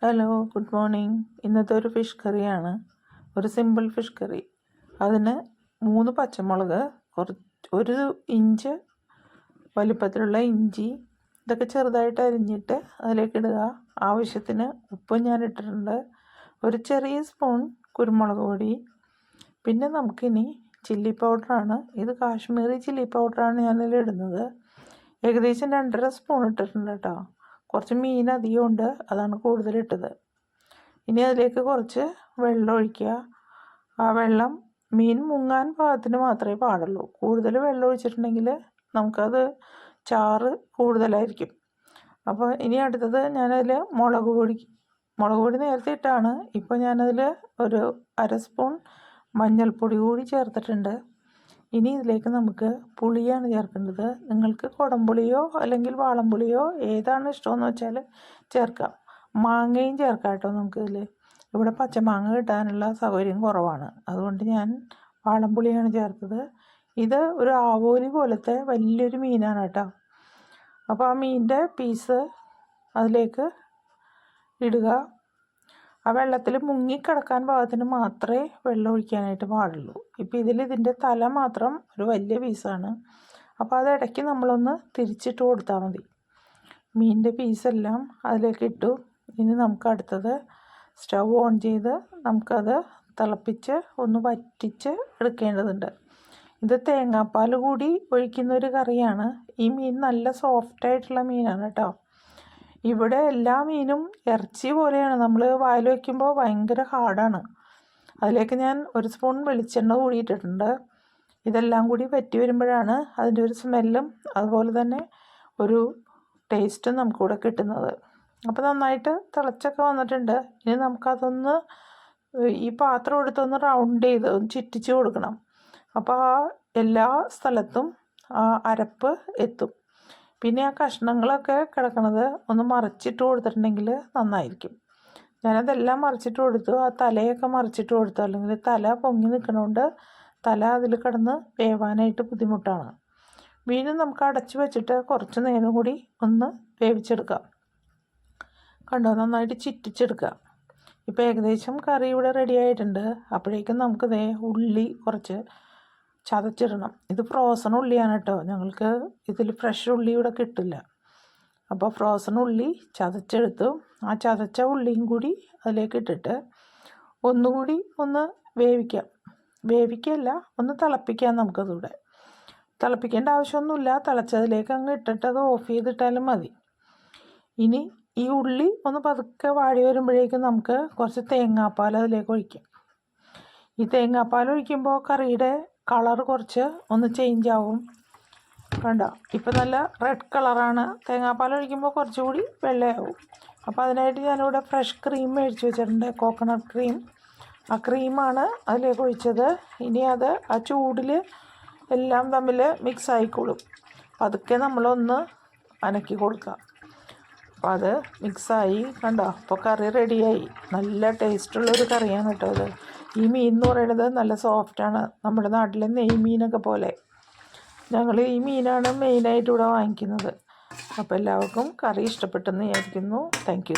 Hello, good morning. ഇന്നത്തെ ഒരു fish കറിയാണ്. ഒരു സിമ്പിൾ ഫിഷ് കറി. അതിന് 3 പച്ചമുളക്, ഒരു ഇഞ്ച് വലിപ്പത്തിലുള്ള ഇഞ്ചി, ഇതൊക്കെ ചെറുതായിട്ട് അരിഞ്ഞിട്ട് അതിലേക്ക് ഇടുക. ആവശ്യത്തിന് ഉപ്പ് ഞാൻ ഇട്ടിട്ടുണ്ട്. ഒരു ചെറിയ സ്പൂൺ കുരുമുളക് പൊടി. പിന്നെ നമുക്കിനി ചില്ലി പൗഡറാണ്. ഇത് കാശ്മീരി ചില്ലി പൗഡറാണ് ഞാനിതിൽ ഇടുന്നത്. ഏകദേശം 2.5 സ്പൂൺ ഇട്ടിട്ടുണ്ട് കേട്ടോ. കുറച്ച് മീൻ അധികമുണ്ട്, അതാണ് കൂടുതലിട്ടത്. ഇനി അതിലേക്ക് കുറച്ച് വെള്ളം ഒഴിക്കുക. ആ വെള്ളം മീൻ മുങ്ങാൻ പാകത്തിന് മാത്രമേ പാടുള്ളൂ. കൂടുതൽ വെള്ളം ഒഴിച്ചിട്ടുണ്ടെങ്കിൽ നമുക്കത് ചാറ് കൂടുതലായിരിക്കും. അപ്പോൾ ഇനി അടുത്തത് ഞാനതിൽ മുളക് പൊടി നേരത്തെ ഇട്ടാണ്. ഇപ്പോൾ ഞാനതിൽ ഒരു 1/2 സ്പൂൺ മഞ്ഞൾപ്പൊടി കൂടി ചേർത്തിട്ടുണ്ട്. ഇനി ഇതിലേക്ക് നമുക്ക് പുളിയാണ് ചേർക്കേണ്ടത്. നിങ്ങൾക്ക് കുടംപുളിയോ അല്ലെങ്കിൽ വാളംപുളിയോ ഏതാണ് ഇഷ്ടമെന്ന് വെച്ചാൽ ചേർക്കാം. മാങ്ങയും ചേർക്കാം കേട്ടോ നമുക്കിതിൽ. ഇവിടെ പച്ചമാങ്ങ കിട്ടാനുള്ള സൗകര്യം കുറവാണ്, അതുകൊണ്ട് ഞാൻ വാളംപുളിയാണ് ചേർത്തത്. ഇത് ഒരു ആവോലി പോലത്തെ വലിയൊരു മീനാണ് കേട്ടോ. അപ്പോൾ ആ മീനിൻ്റെ പീസ് അതിലേക്ക് ഇടുക. ആ വെള്ളത്തിൽ മുങ്ങിക്കിടക്കാൻ പാകത്തിന് മാത്രമേ വെള്ളം ഒഴിക്കാനായിട്ട് പാടുള്ളൂ. ഇപ്പോൾ ഇതിൻ്റെ തല മാത്രം ഒരു വലിയ പീസാണ്. അപ്പോൾ അത് ഇടയ്ക്ക് നമ്മളൊന്ന് തിരിച്ചിട്ട് കൊടുത്താൽ മതി. മീനിൻ്റെ പീസെല്ലാം അതിലേക്ക് ഇട്ടു. ഇനി നമുക്ക് അടുത്തത് സ്റ്റൗ ഓൺ ചെയ്ത് നമുക്കത് തിളപ്പിച്ച് ഒന്ന് വറ്റിച്ച് എടുക്കേണ്ടതുണ്ട്. ഇത് തേങ്ങാപ്പാൽ കൂടി ഒഴിക്കുന്ന ഒരു കറിയാണ്. ഈ മീൻ നല്ല സോഫ്റ്റായിട്ടുള്ള മീനാണ് കേട്ടോ. ഇവിടെ എല്ലാ മീനും ഇറച്ചി പോലെയാണ്. നമ്മൾ വായിൽ വയ്ക്കുമ്പോൾ ഭയങ്കര ഹാർഡാണ്. അതിലേക്ക് ഞാൻ 1 സ്പൂൺ വെളിച്ചെണ്ണ കൂടി ഇട്ടിട്ടുണ്ട്. ഇതെല്ലാം കൂടി വറ്റി വരുമ്പോഴാണ് അതിൻ്റെ ഒരു സ്മെല്ലും അതുപോലെ തന്നെ ഒരു ടേസ്റ്റും നമുക്കിവിടെ കിട്ടുന്നത്. അപ്പോൾ നന്നായിട്ട് തിളച്ചൊക്കെ വന്നിട്ടുണ്ട്. ഇനി നമുക്കതൊന്ന് ഈ പാത്രം എടുത്തൊന്ന് റൗണ്ട് ചെയ്ത് ഒന്ന് ചുറ്റിച്ച് കൊടുക്കണം. അപ്പോൾ ആ എല്ലാ സ്ഥലത്തും ആ അരപ്പ് എത്തും. പിന്നെ ആ കഷ്ണങ്ങളൊക്കെ കിടക്കണത് ഒന്ന് മറിച്ചിട്ട് കൊടുത്തിട്ടുണ്ടെങ്കിൽ നന്നായിരിക്കും. ഞാനതെല്ലാം മറിച്ചിട്ട് കൊടുത്തു. ആ തലയൊക്കെ മറിച്ചിട്ട് കൊടുത്തു. അല്ലെങ്കിൽ തല പൊങ്ങി നിൽക്കണോണ്ട് തല അതിൽ കിടന്ന് വേവാനായിട്ട് ബുദ്ധിമുട്ടാണ്. വീണ്ടും നമുക്ക് അടച്ചു വെച്ചിട്ട് കുറച്ച് നേരം കൂടി ഒന്ന് വേവിച്ചെടുക്കാം. കണ്ടോ, നന്നായിട്ട് ചിറ്റിച്ചെടുക്കുക. ഇപ്പോൾ ഏകദേശം കറി ഇവിടെ റെഡി ആയിട്ടുണ്ട്. അപ്പോഴേക്കും നമുക്ക് ഉള്ളി കുറച്ച് ചതച്ചിടണം. ഇത് ഫ്രോസൺ ഉള്ളിയാണ് കേട്ടോ. ഞങ്ങൾക്ക് ഇതിൽ ഫ്രഷ് ഉള്ളി ഇവിടെ കിട്ടില്ല. അപ്പോൾ ഫ്രോസൺ ഉള്ളി ചതച്ചെടുത്തു. ആ ചതച്ച ഉള്ളിയും കൂടി അതിലേക്ക് ഇട്ടിട്ട് ഒന്നുകൂടി ഒന്ന് വേവിക്കല്ല, ഒന്ന് തിളപ്പിക്കാം. നമുക്കതിവിടെ തിളപ്പിക്കേണ്ട ആവശ്യമൊന്നുമില്ല. തിളച്ചതിലേക്ക് അങ്ങ് ഇട്ടിട്ട് അത് ഓഫ് ചെയ്തിട്ടാലും മതി. ഇനി ഈ ഉള്ളി ഒന്ന് പതുക്കെ വാടി വരുമ്പോഴേക്കും നമുക്ക് കുറച്ച് തേങ്ങാപ്പാൽ അതിലേക്ക് ഒഴിക്കാം. ഈ തേങ്ങാപ്പാൽ ഒഴിക്കുമ്പോൾ കറിയുടെ കളർ കുറച്ച് ഒന്ന് ചേഞ്ച് ആവും. കണ്ടോ, ഇപ്പോൾ നല്ല റെഡ് കളറാണ്. തേങ്ങാപ്പാൽ ഒഴിക്കുമ്പോൾ കുറച്ചുകൂടി വെള്ളയാവും. അപ്പോൾ അതിനായിട്ട് ഞാനിവിടെ ഫ്രഷ് ക്രീം മേടിച്ച് വെച്ചിട്ടുണ്ട്, കോക്കനട്ട് ക്രീം. ആ ക്രീമാണ് അതിലേക്ക് ഒഴിച്ചത്. ഇനി അത് ആ ചൂടിൽ എല്ലാം തമ്മിൽ മിക്സ് ആയിക്കോളും. പതുക്കെ നമ്മളൊന്ന് അനക്കി കൊടുക്കാം. അപ്പോൾ അത് മിക്സായി. കണ്ടോ, അപ്പോൾ കറി റെഡിയായി. നല്ല ടേസ്റ്റുള്ളൊരു കറിയാണ് കേട്ടോ ഇത്. ഈ മീൻ എന്ന് പറയുന്നത് നല്ല സോഫ്റ്റാണ്. നമ്മുടെ നാട്ടിലെ നെയ്മീനൊക്കെ പോലെ. ഞങ്ങൾ ഈ മീനാണ് മെയിനായിട്ട് ഇവിടെ വാങ്ങിക്കുന്നത്. അപ്പോൾ എല്ലാവർക്കും കറി ഇഷ്ടപ്പെട്ടെന്ന് വിചാരിക്കുന്നു. Thank you.